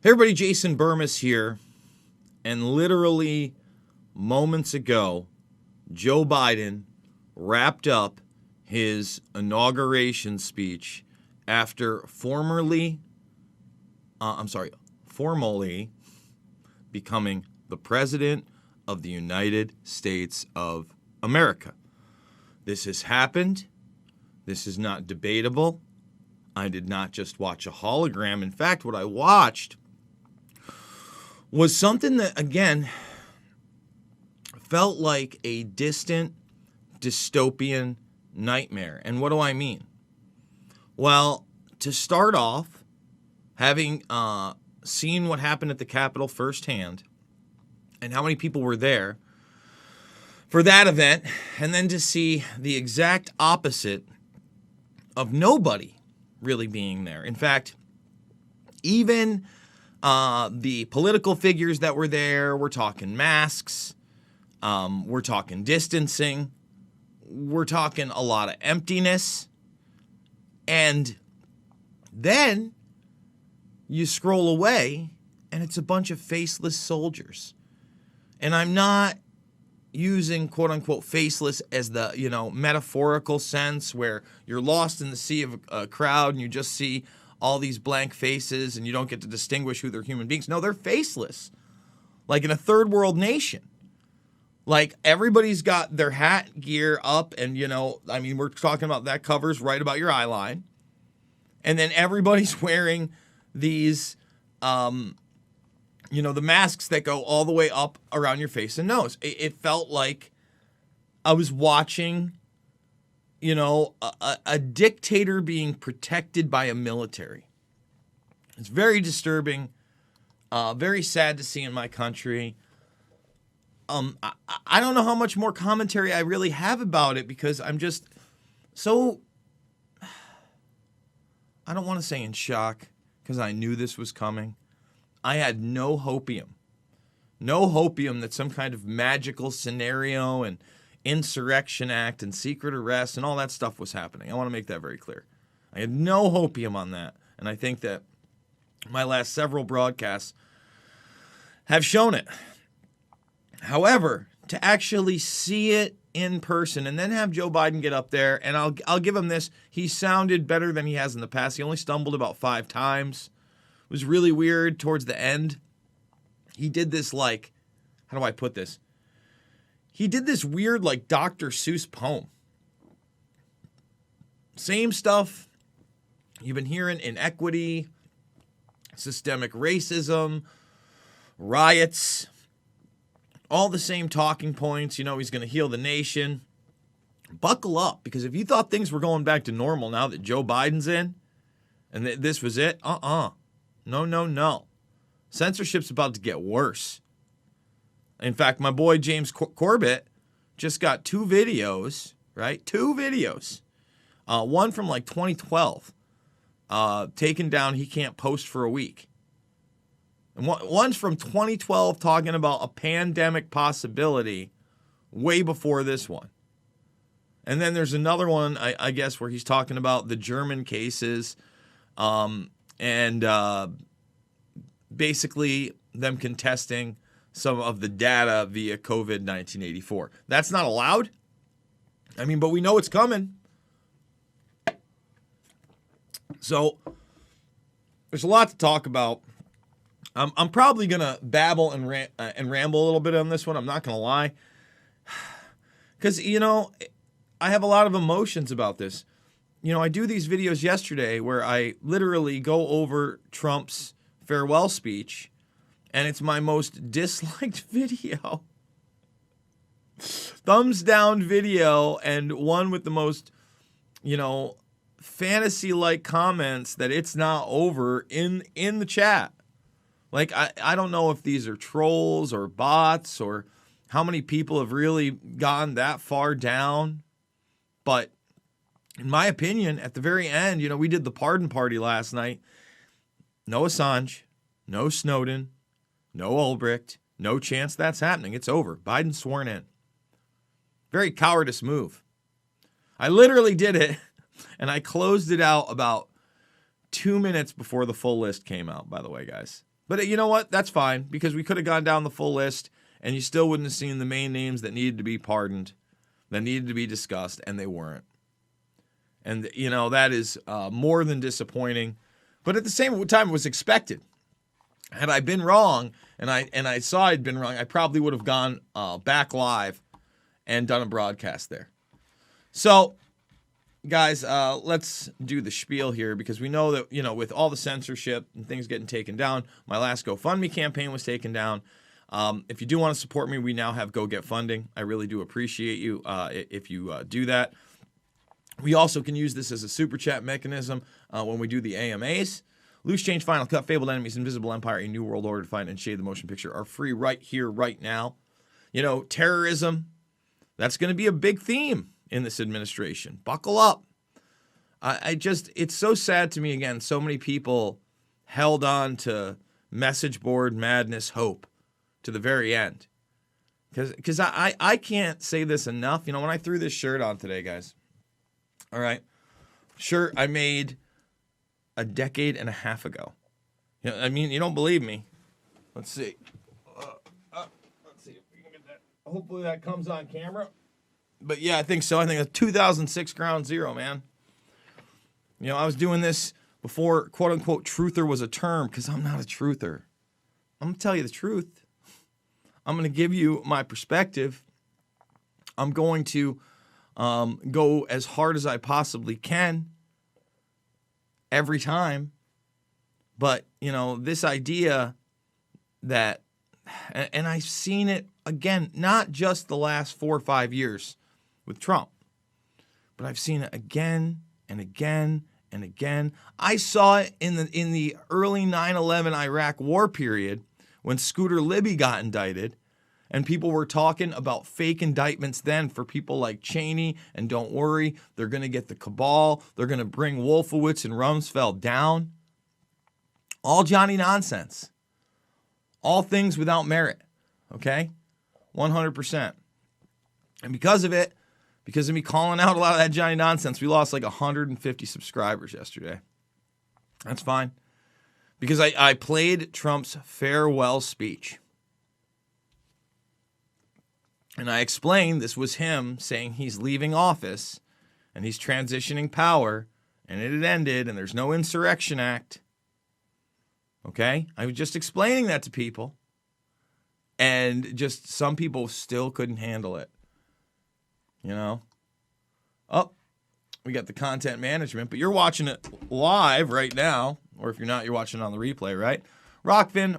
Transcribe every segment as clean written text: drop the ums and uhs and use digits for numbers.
Hey everybody, Jason Burmis here, and literally moments ago, Joe Biden wrapped up his inauguration speech after formally becoming the President of the United States of America. This has happened. This is not debatable. I did not just watch a hologram. In fact, what I watched was something that, again, felt like a distant, dystopian nightmare. And what do I mean? Well, to start off, having seen what happened at the Capitol firsthand and how many people were there for that event, and then to see the exact opposite of nobody really being there. In fact, even the political figures that were there, we're talking masks, we're talking distancing, we're talking a lot of emptiness. And then you scroll away and it's a bunch of faceless soldiers. And I'm not using quote unquote faceless as the, metaphorical sense where you're lost in the sea of a crowd and you just see all these blank faces and you don't get to distinguish who they're human beings. No, they're faceless. Like in a third world nation. Like everybody's got their hat gear up and, we're talking about that covers right about your eye line. And then everybody's wearing these, the masks that go all the way up around your face and nose. It felt like I was watching a dictator being protected by a military. It's very disturbing, very sad to see in my country. I don't know how much more commentary I really have about it because I'm just so, I don't want to say in shock because I knew this was coming. I had no hopium that some kind of magical scenario and Insurrection Act and secret arrest and all that stuff was happening. I want to make that very clear. I had no hopium on that. And I think that my last several broadcasts have shown it. However, to actually see it in person and then have Joe Biden get up there, and I'll give him this, he sounded better than he has in the past. He only stumbled about 5 times. It was really weird towards the end. He did this how do I put this? He did this weird Dr. Seuss poem. Same stuff you've been hearing: inequity, systemic racism, riots, all the same talking points. He's going to heal the nation. Buckle up, because if you thought things were going back to normal now that Joe Biden's in and this was it, No. Censorship's about to get worse. In fact, my boy James Corbett just got 2 videos, right? 2 videos. One from 2012, taken down. He can't post for a week. And one's from 2012 talking about a pandemic possibility way before this one. And then there's another one, I guess, where he's talking about the German cases and basically them contesting some of the data via COVID-1984. That's not allowed. But we know it's coming. So there's a lot to talk about. I'm probably going to babble and ramble a little bit on this one. I'm not going to lie. Because, I have a lot of emotions about this. I do these videos yesterday where I literally go over Trump's farewell speech, and it's my most disliked video. Thumbs down video, and one with the most, fantasy-like comments that it's not over in the chat. I don't know if these are trolls or bots or how many people have really gone that far down. But in my opinion, at the very end, we did the pardon party last night. No Assange, no Snowden, no Ulbricht, no chance that's happening. It's over. Biden's sworn in. Very cowardice move. I literally did it, and I closed it out about 2 minutes before the full list came out, by the way, guys. But you know what? That's fine, because we could have gone down the full list and you still wouldn't have seen the main names that needed to be pardoned, that needed to be discussed, and they weren't. And, that is more than disappointing. But at the same time, it was expected. Had I been wrong, and I saw I'd been wrong, I probably would have gone back live and done a broadcast there. So, guys, let's do the spiel here, because we know that, with all the censorship and things getting taken down, my last GoFundMe campaign was taken down. If you do want to support me, we now have Go Get Funding. I really do appreciate you if you do that. We also can use this as a super chat mechanism when we do the AMAs. Loose Change, Final Cut, Fabled Enemies, Invisible Empire, A New World Order, Define, and Shade the Motion Picture are free right here, right now. Terrorism, that's going to be a big theme in this administration. Buckle up. It's so sad to me, again, so many people held on to message board madness hope to the very end. Because I can't say this enough. When I threw this shirt on today, guys, all right, shirt I made a decade and a half ago. You don't believe me. Let's see. Let's see if we can get that. Hopefully that comes on camera. But yeah, I think so. I think it's 2006 Ground Zero, man. I was doing this before, quote unquote, truther was a term, because I'm not a truther. I'm going to tell you the truth. I'm going to give you my perspective. I'm going to go as hard as I possibly can every time. But, this idea that, and I've seen it again, not just the last 4 or 5 years with Trump, but I've seen it again and again and again. I saw it in the early 9/11 Iraq war period when Scooter Libby got indicted, and people were talking about fake indictments then for people like Cheney, and don't worry, they're going to get the cabal, they're going to bring Wolfowitz and Rumsfeld down. All Johnny nonsense. All things without merit, okay? 100%. And because of me calling out a lot of that Johnny nonsense, we lost like 150 subscribers yesterday. That's fine. Because I played Trump's farewell speech. And I explained this was him saying he's leaving office and he's transitioning power and it had ended and there's no Insurrection Act. Okay? I was just explaining that to people. And just some people still couldn't handle it. Oh, we got the content management, but you're watching it live right now. Or if you're not, you're watching it on the replay, right? Rockfin.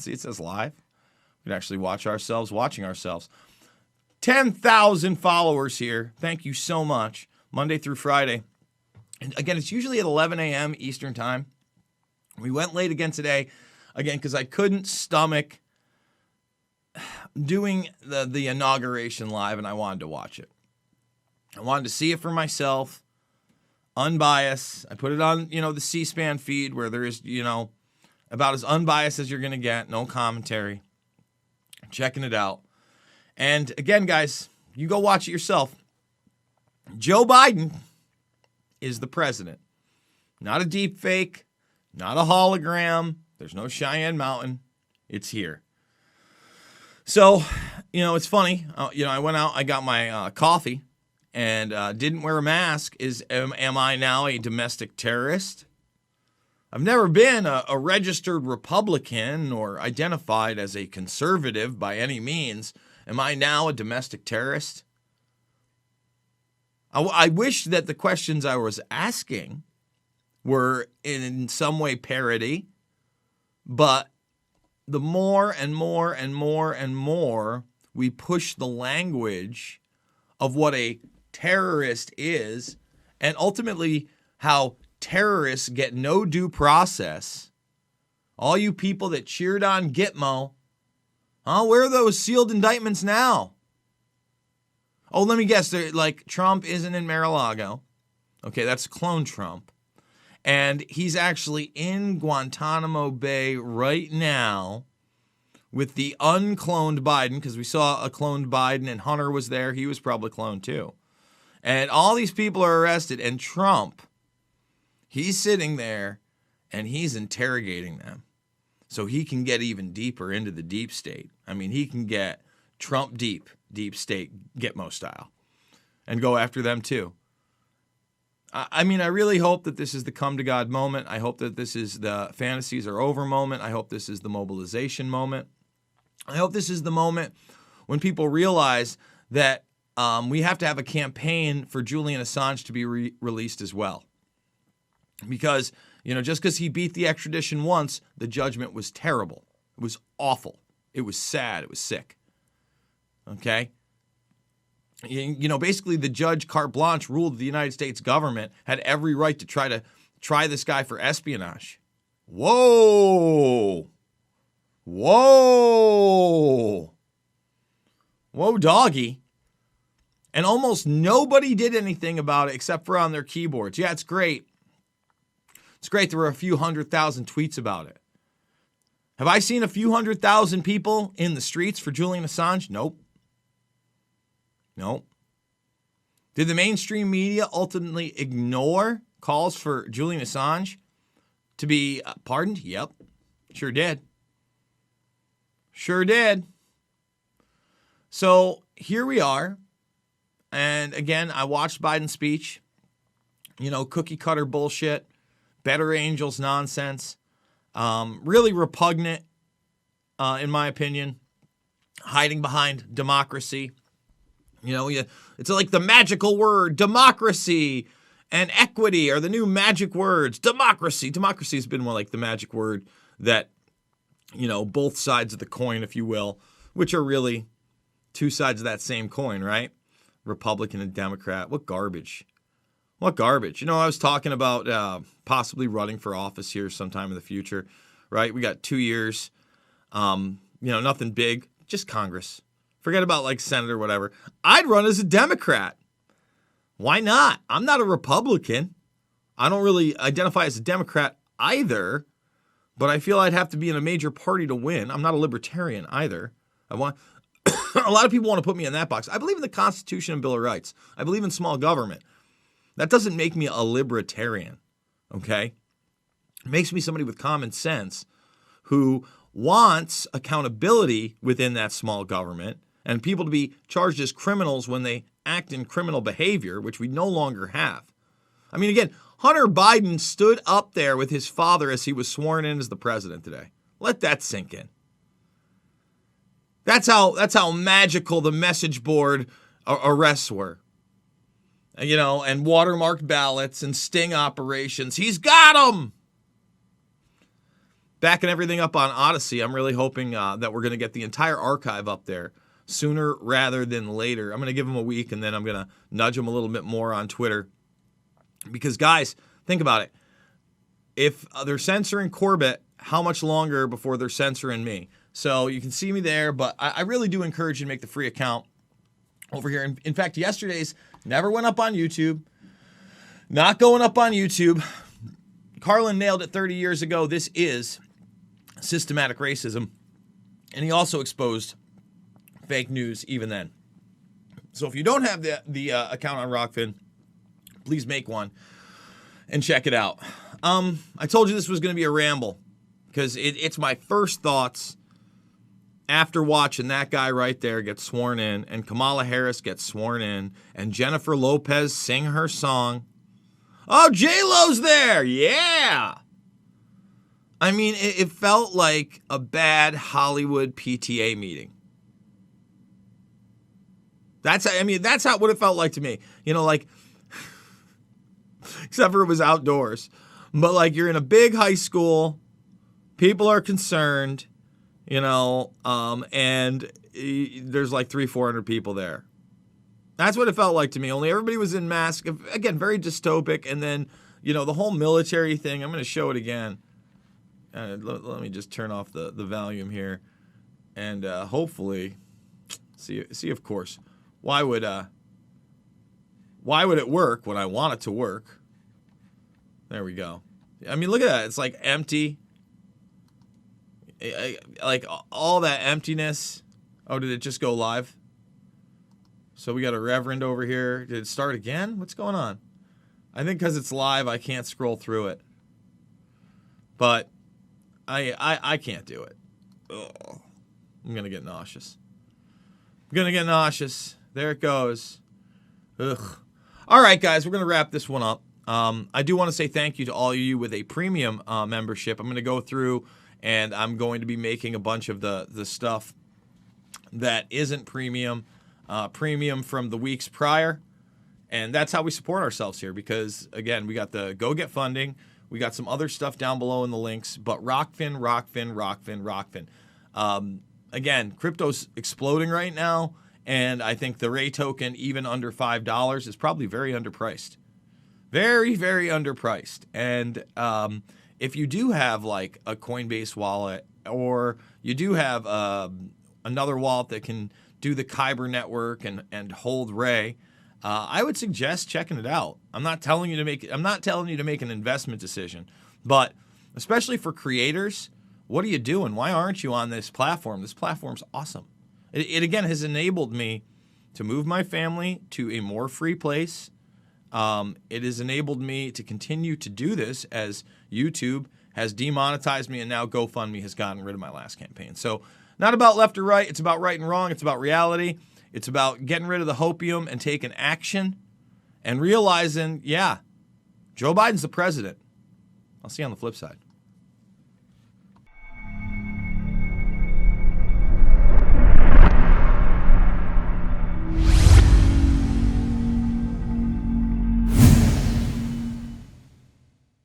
See, it says live. We can actually watch ourselves watching ourselves. 10,000 followers here. Thank you so much. Monday through Friday. And again, it's usually at 11 a.m. Eastern time. We went late again today, because I couldn't stomach doing the inauguration live, and I wanted to watch it. I wanted to see it for myself, unbiased. I put it on, the C-SPAN feed where there is, about as unbiased as you're going to get, no commentary. I'm checking it out. And again, guys, you go watch it yourself. Joe Biden is the president. Not a deep fake, not a hologram. There's no Cheyenne Mountain. It's here. So, it's funny. I went out, I got my coffee, and didn't wear a mask. Am I now a domestic terrorist? I've never been a registered Republican or identified as a conservative by any means. Am I now a domestic terrorist? I wish that the questions I was asking were in some way parody, but the more and more and more and more we push the language of what a terrorist is, and ultimately how terrorists get no due process. All you people that cheered on Gitmo, where are those sealed indictments now? Oh, let me guess. Trump isn't in Mar-a-Lago. Okay, that's clone Trump. And he's actually in Guantanamo Bay right now with the uncloned Biden, because we saw a cloned Biden and Hunter was there. He was probably cloned too. And all these people are arrested. And Trump, he's sitting there and he's interrogating them so he can get even deeper into the deep state. I mean, he can get Trump deep state, Gitmo style, and go after them too. I mean, I really hope that this is the come to God moment. I hope that this is the fantasies are over moment. I hope this is the mobilization moment. I hope this is the moment when people realize that we have to have a campaign for Julian Assange to be released as well. Because, just because he beat the extradition once, the judgment was terrible. It was awful. It was sad. It was sick. Okay? Basically the judge carte blanche ruled the United States government had every right to try this guy for espionage. Whoa, doggy. And almost nobody did anything about it except for on their keyboards. Yeah, it's great. It's great. There were a few 100,000 tweets about it. Have I seen a few 100,000 people in the streets for Julian Assange? Nope. Did the mainstream media ultimately ignore calls for Julian Assange to be pardoned? Yep. Sure did. So here we are. And again, I watched Biden's speech. Cookie cutter bullshit, better angels nonsense. Really repugnant, in my opinion. Hiding behind democracy. It's like the magical word democracy and equity are the new magic words. Democracy has been more like the magic word that, both sides of the coin, if you will, which are really two sides of that same coin, right? Republican and Democrat. What garbage. I was talking about possibly running for office here sometime in the future, right? We got 2 years, nothing big, just Congress. Forget about like Senate or whatever. I'd run as a Democrat. Why not? I'm not a Republican. I don't really identify as a Democrat either, but I feel I'd have to be in a major party to win. I'm not a libertarian either. A lot of people want to put me in that box. I believe in the Constitution and Bill of Rights. I believe in small government. That doesn't make me a libertarian, okay? It makes me somebody with common sense who wants accountability within that small government and people to be charged as criminals when they act in criminal behavior, which we no longer have. I mean, again, Hunter Biden stood up there with his father as he was sworn in as the president today. Let that sink in. That's how magical the message board arrests were. And watermarked ballots and sting operations. He's got them! Backing everything up on Odyssey, I'm really hoping that we're going to get the entire archive up there sooner rather than later. I'm going to give them a week, and then I'm going to nudge them a little bit more on Twitter. Because, guys, think about it. If they're censoring Corbett, how much longer before they're censoring me? So you can see me there, but I really do encourage you to make the free account over here. In fact, yesterday's never went up on YouTube. Not going up on YouTube. Carlin nailed it 30 years ago. This is systematic racism. And he also exposed fake news even then. So if you don't have the account on Rockfin, please make one and check it out. I told you this was going to be a ramble because it's my first thoughts after watching that guy right there get sworn in and Kamala Harris get sworn in and Jennifer Lopez sing her song. Oh, J-Lo's there. Yeah. I mean, it felt like a bad Hollywood PTA meeting. That's what it felt like to me. Except for it was outdoors. But like you're in a big high school, people are concerned, and there's like 300-400 people there. That's what it felt like to me. Only everybody was in masks. Again, very dystopic. And then, the whole military thing. I'm going to show it again. Let me just turn off the volume here. And hopefully, see, of course, why would it work when I want it to work? There we go. I mean, look at that. It's like empty. Like all that emptiness. Oh, did it just go live? So we got a reverend over here. Did it start again? What's going on? I think because it's live, I can't scroll through it. But I can't do it. Ugh. I'm going to get nauseous. There it goes. Ugh. All right, guys, we're going to wrap this one up. I do want to say thank you to all of you with a premium membership. I'm going to go through and I'm going to be making a bunch of the stuff that isn't premium from the weeks prior. And that's how we support ourselves here because, again, we got the Go Get funding. We got some other stuff down below in the links. But Rockfin. Again, crypto's exploding right now. And I think the Ray token, even under $5, is probably very underpriced. Very, very underpriced. And if you do have like a Coinbase wallet or you do have another wallet that can do the Kyber network and hold Ray, I would suggest checking it out. I'm not telling you to make an investment decision, but especially for creators, what are you doing? Why aren't you on this platform? This platform's awesome. It again has enabled me to move my family to a more free place. It has enabled me to continue to do this as YouTube has demonetized me and now GoFundMe has gotten rid of my last campaign. So not about left or right. It's about right and wrong. It's about reality. It's about getting rid of the hopium and taking action and realizing, yeah, Joe Biden's the president. I'll see you on the flip side.